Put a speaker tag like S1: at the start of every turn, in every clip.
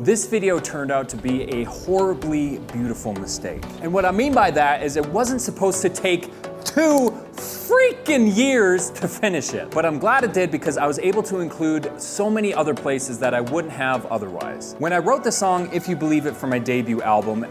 S1: this video turned out to be a horribly beautiful mistake. And what I mean by that is it wasn't supposed to take 2 freaking years to finish it. But I'm glad it did because I was able to include so many other places that I wouldn't have otherwise. When I wrote the song If You Believe It for my debut album,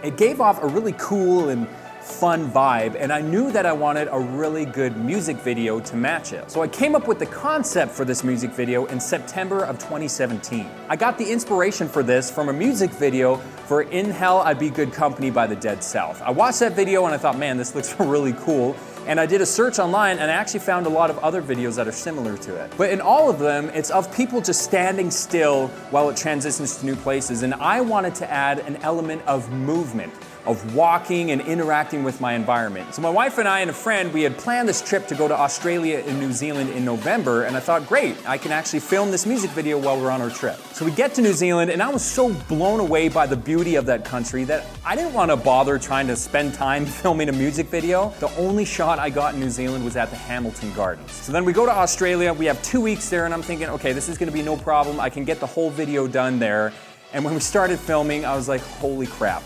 S1: it gave off a really cool and fun vibe, and I knew that I wanted a really good music video to match it. So I came up with the concept for this music video in September of 2017. I got the inspiration for this from a music video for In Hell I'd Be Good Company by the Dead South. I watched that video and I thought, man, this looks really cool. And I did a search online and I actually found a lot of other videos that are similar to it. But in all of them, it's of people just standing still while it transitions to new places. And I wanted to add an element of movement, of walking and interacting with my environment. So my wife and I and a friend, we had planned this trip to go to Australia and New Zealand in November, and I thought, great, I can actually film this music video while we're on our trip. So we get to New Zealand, and I was so blown away by the beauty of that country that I didn't want to bother trying to spend time filming a music video. The only shot I got in New Zealand was at the Hamilton Gardens. So then we go to Australia, we have 2 weeks there, and I'm thinking, okay, this is gonna be no problem, I can get the whole video done there. And when we started filming, I was like, holy crap.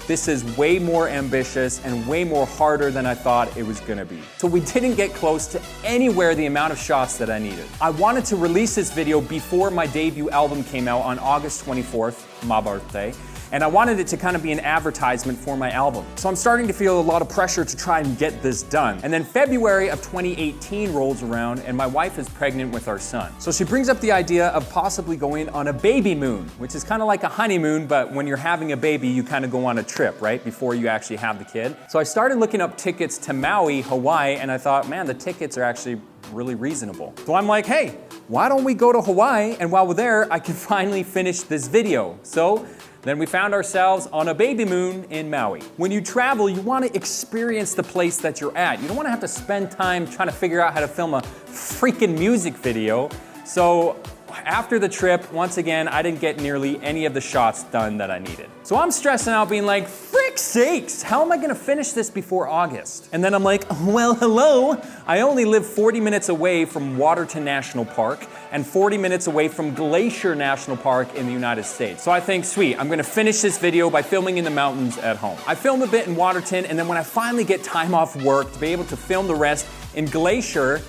S1: This is way more ambitious and way more harder than I thought it was gonna be. So we didn't get close to anywhere the amount of shots that I needed. I wanted to release this video before my debut album came out on August 24th, my birthday. And I wanted it to kind of be an advertisement for my album. So I'm starting to feel a lot of pressure to try and get this done. And then February of 2018 rolls around and my wife is pregnant with our son. So she brings up the idea of possibly going on a baby moon, which is kind of like a honeymoon, but when you're having a baby, you kind of go on a trip, right? Before you actually have the kid. So I started looking up tickets to Maui, Hawaii, and I thought, man, the tickets are actually really reasonable. So I'm like, hey, why don't we go to Hawaii? And while we're there, I can finally finish this video. So then we found ourselves on a baby moon in Maui. When you travel, you want to experience the place that you're at. You don't want to have to spend time trying to figure out how to film a freaking music video. So after the trip, once again, I didn't get nearly any of the shots done that I needed. So I'm stressing out being like, frick sakes, how am I gonna finish this before August? And then I'm like, well, hello. I only live 40 minutes away from Waterton National Park and 40 minutes away from Glacier National Park in the United States. So I think, sweet, I'm gonna finish this video by filming in the mountains at home. I film a bit in Waterton, and then when I finally get time off work to be able to film the rest in Glacier,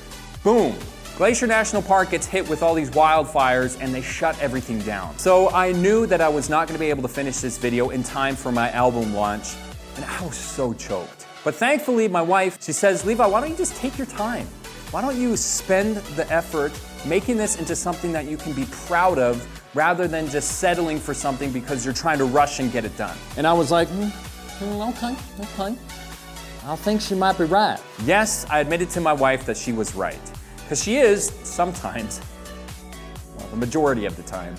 S1: boom. Glacier National Park gets hit with all these wildfires and they shut everything down. So I knew that I was not gonna be able to finish this video in time for my album launch, and I was so choked. But thankfully, my wife, she says, Levi, why don't you just take your time? Why don't you spend the effort making this into something that you can be proud of rather than just settling for something because you're trying to rush and get it done? And I was like, okay. I think she might be right. Yes, I admitted to my wife that she was right. Because she is, sometimes, well, the majority of the time,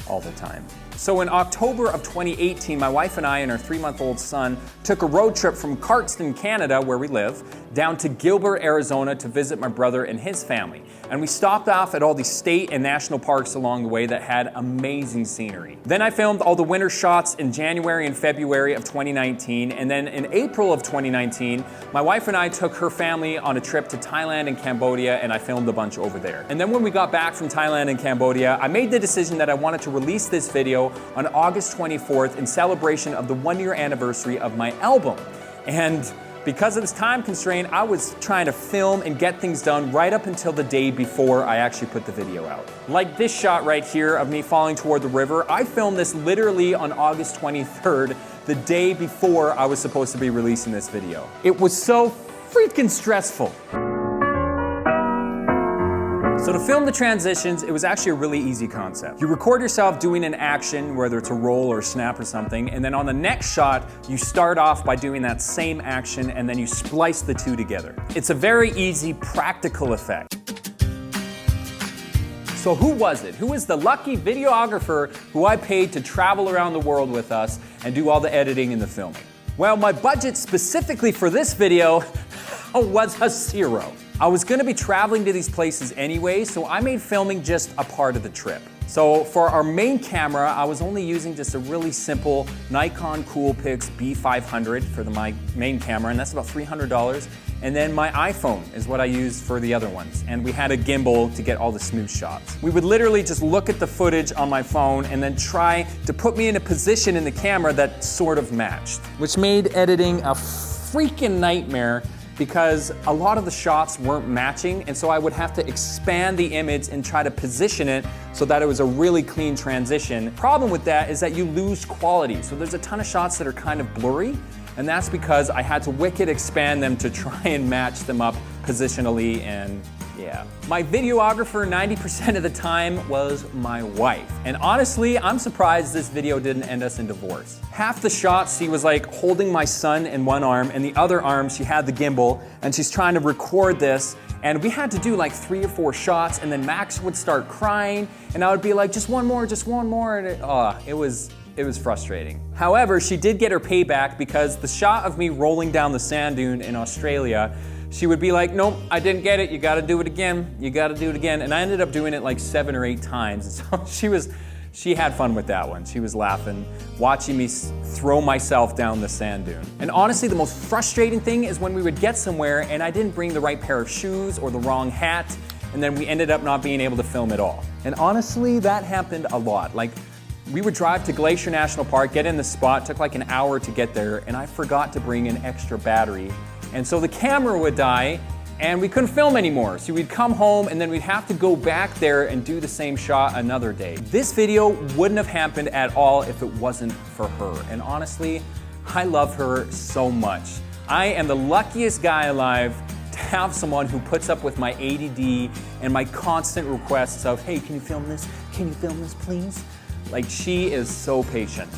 S1: all the time. So in October of 2018, my wife and I and our 3-month-old son took a road trip from Cardston, Canada, where we live, down to Gilbert, Arizona to visit my brother and his family. And we stopped off at all these state and national parks along the way that had amazing scenery. Then I filmed all the winter shots in January and February of 2019. And then in April of 2019, my wife and I took her family on a trip to Thailand and Cambodia, and I filmed a bunch over there. And then when we got back from Thailand and Cambodia, I made the decision that I wanted to release this video on August 24th in celebration of the 1-year anniversary of my album. And because of this time constraint, I was trying to film and get things done right up until the day before I actually put the video out. Like this shot right here of me falling toward the river, I filmed this literally on August 23rd, the day before I was supposed to be releasing this video. It was so freaking stressful. So to film the transitions, it was actually a really easy concept. You record yourself doing an action, whether it's a roll or a snap or something, and then on the next shot, you start off by doing that same action and then you splice the two together. It's a very easy, practical effect. So who was it? Who was the lucky videographer who I paid to travel around the world with us and do all the editing and the filming? Well, my budget specifically for this video was a zero. I was gonna be traveling to these places anyway, so I made filming just a part of the trip. So for our main camera, I was only using just a really simple Nikon Coolpix B500 for my main camera, and that's about $300. And then my iPhone is what I used for the other ones. And we had a gimbal to get all the smooth shots. We would literally just look at the footage on my phone and then try to put me in a position in the camera that sort of matched, which made editing a freaking nightmare because a lot of the shots weren't matching, and so I would have to expand the image and try to position it so that it was a really clean transition. Problem with that is that you lose quality. So there's a ton of shots that are kind of blurry, and that's because I had to wicked expand them to try and match them up positionally, and yeah. My videographer 90% of the time was my wife. And honestly, I'm surprised this video didn't end us in divorce. Half the shots she was like holding my son in one arm, and the other arm she had the gimbal, and she's trying to record this. And we had to do like 3 or 4 shots, and then Max would start crying, and I would be like, just one more, and it was frustrating. However, she did get her payback because the shot of me rolling down the sand dune in Australia, she would be like, nope, I didn't get it, you gotta do it again, you gotta do it again. And I ended up doing it like 7 or 8 times. And so she had fun with that one. She was laughing, watching me throw myself down the sand dune. And honestly, the most frustrating thing is when we would get somewhere and I didn't bring the right pair of shoes or the wrong hat, and then we ended up not being able to film at all. And honestly, that happened a lot. Like, we would drive to Glacier National Park, get in the spot, took like an hour to get there, and I forgot to bring an extra battery. And so the camera would die, and we couldn't film anymore. So we'd come home, and then we'd have to go back there and do the same shot another day. This video wouldn't have happened at all if it wasn't for her. And honestly, I love her so much. I am the luckiest guy alive to have someone who puts up with my ADD and my constant requests of, hey, can you film this? Can you film this, please? Like, she is so patient.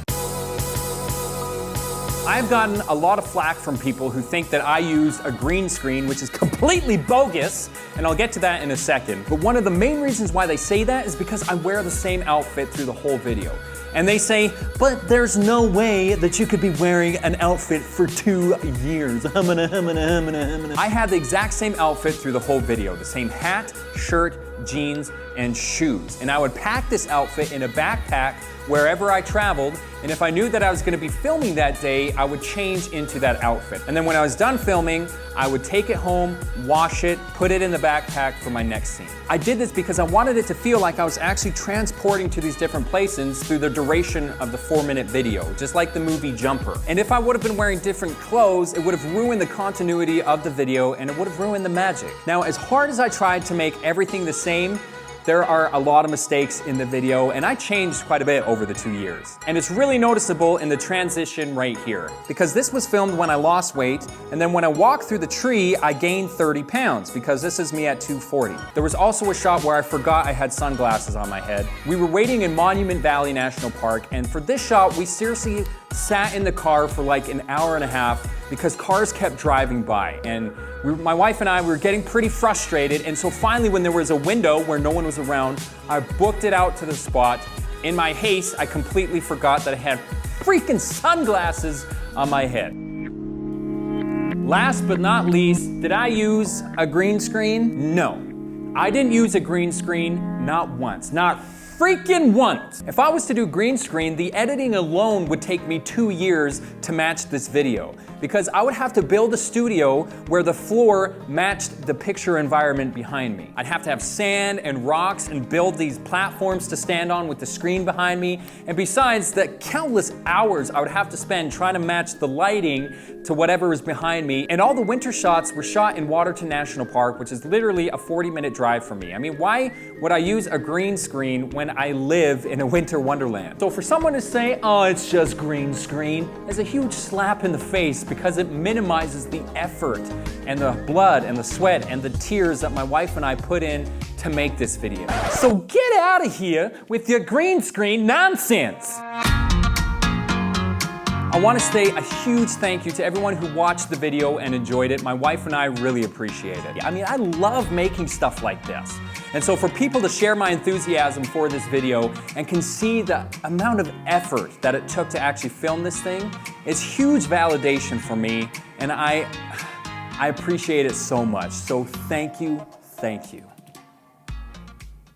S1: I've gotten a lot of flack from people who think that I use a green screen, which is completely bogus, and I'll get to that in a second. But one of the main reasons why they say that is because I wear the same outfit through the whole video. And they say, but there's no way that you could be wearing an outfit for 2 years. I had the exact same outfit through the whole video, the same hat, shirt, jeans, and shoes. And I would pack this outfit in a backpack wherever I traveled, and if I knew that I was gonna be filming that day, I would change into that outfit. And then when I was done filming, I would take it home, wash it, put it in the backpack for my next scene. I did this because I wanted it to feel like I was actually transporting to these different places through the duration of the 4-minute video, just like the movie Jumper. And if I would have been wearing different clothes, it would have ruined the continuity of the video, and it would have ruined the magic. Now, as hard as I tried to make everything the same, there are a lot of mistakes in the video, and I changed quite a bit over the 2 years. And it's really noticeable in the transition right here, because this was filmed when I lost weight, and then when I walked through the tree, I gained 30 pounds, because this is me at 240. There was also a shot where I forgot I had sunglasses on my head. We were waiting in Monument Valley National Park, and for this shot, we seriously sat in the car for like an hour and a half because cars kept driving by, and my wife and I were getting pretty frustrated, and so finally when there was a window where no one was around, I booked it out to the spot. In my haste, I completely forgot that I had freaking sunglasses on my head. Last but not least, did I use a green screen? No. I didn't use a green screen, not once, not freaking once. If I was to do green screen, the editing alone would take me 2 years to match this video, because I would have to build a studio where the floor matched the picture environment behind me. I'd have to have sand and rocks and build these platforms to stand on with the screen behind me. And besides the countless hours I would have to spend trying to match the lighting to whatever was behind me. And all the winter shots were shot in Waterton National Park, which is literally a 40-minute drive from me. I mean, why would I use a green screen when I live in a winter wonderland? So for someone to say, oh, it's just green screen, is a huge slap in the face, because it minimizes the effort and the blood and the sweat and the tears that my wife and I put in to make this video. So get out of here with your green screen nonsense. I want to say a huge thank you to everyone who watched the video and enjoyed it. My wife and I really appreciate it. I mean, I love making stuff like this. And so for people to share my enthusiasm for this video and can see the amount of effort that it took to actually film this thing, it's huge validation for me, and I appreciate it so much. So thank you, thank you.